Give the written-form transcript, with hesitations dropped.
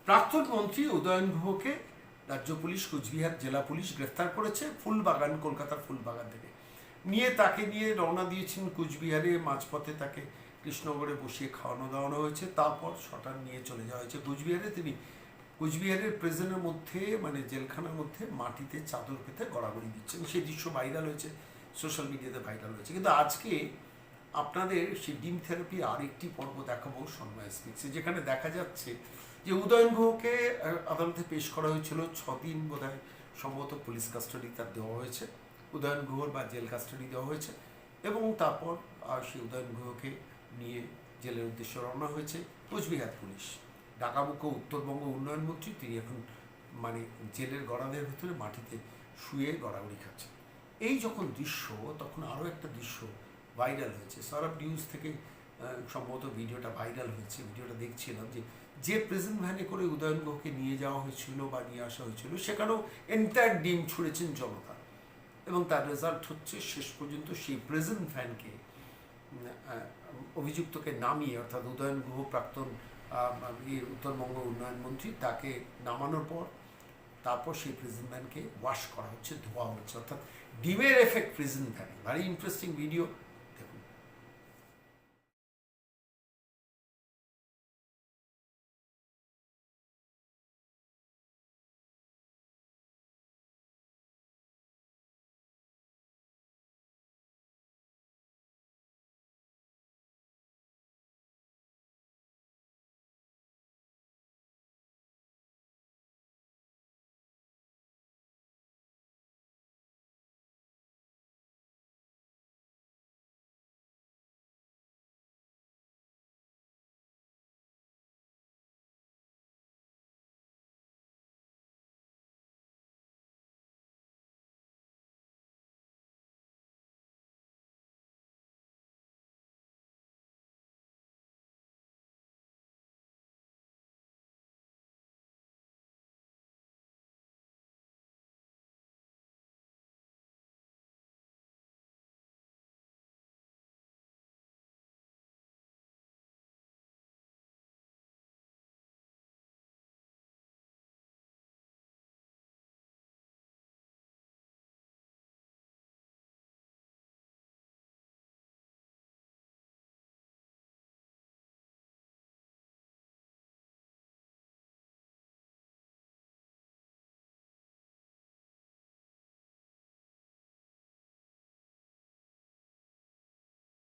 প্রাক্তন মন্ত্রী উদয়ন গুহকে রাজ্য পুলিশ, কোচবিহার জেলা পুলিশ গ্রেফতার করেছে ফুলবাগান, কলকাতার ফুলবাগান থেকে। তাকে নিয়ে রওনা দিয়েছেন কোচবিহারে। মাঝপথে তাকে কৃষ্ণনগরে বসিয়ে খাওয়ানো দাওয়ানো হয়েছে, তারপর সটান নিয়ে চলে যাওয়া হয়েছে কোচবিহারে। তিনি কোচবিহারের প্রেজেন্টের মধ্যে, মানে জেলখানার মধ্যে মাটিতে চাদর পেতে গড়াগড়ি দিচ্ছেন। সেই দৃশ্য ভাইরাল হয়েছে, সোশ্যাল মিডিয়াতে ভাইরাল হয়েছে। কিন্তু আজকে আপনাদের সেই ডিম থেরাপির আরেকটি পর্ব দেখাবো সন্ময় স্পিক্সে, যেখানে দেখা যাচ্ছে যে উদয়ন গুহকে আদালতে পেশ করা হয়েছিল। 6 দিন বোধহয় সম্ভবত পুলিশ কাস্টাডি তার দেওয়া হয়েছে, উদয়ন গুহর বা জেল কাস্টাডি দেওয়া হয়েছে। এবং তারপর সেই উদয়ন গুহকে নিয়ে জেলের উদ্দেশ্যে রওনা হয়েছে কোচবিহার পুলিশ। ডাকাবুকো উত্তরবঙ্গ উন্নয়ন মন্ত্রী, তিনি এখন মানে জেলের গড়াদের ভিতরে মাটিতে শুয়ে গড়াগড়ি খাচ্ছেন। এই যখন দৃশ্য, তখন আরও একটা দৃশ্য ভাইরাল হয়েছে। সরব নিউজ থেকে সম্ভবত ভিডিওটা ভাইরাল হয়েছে। ভিডিওটা দেখছিলাম যে প্রেজেন্ট ভ্যানে করে উদয়ন গুহকে নিয়ে যাওয়া হয়েছিল বা নিয়ে আসা হয়েছিল, সেখানেও এন্টায়ার ডিম ছুঁড়েছেন জনতা। এবং তার রেজাল্ট হচ্ছে শেষ পর্যন্ত সেই প্রেজেন্ট ভ্যানকে অভিযুক্তকে নামিয়ে, অর্থাৎ উদয়ন গুহ প্রাক্তন উত্তরবঙ্গ উন্নয়ন মন্ত্রী, তাকে নামানোর পর তারপর সেই প্রিজন ভ্যানকে ওয়াশ করা হচ্ছে, ধোয়া হচ্ছে। অর্থাৎ ডিমের এফেক্ট প্রিজন ভ্যানে। ভারি ইন্টারেস্টিং ভিডিও।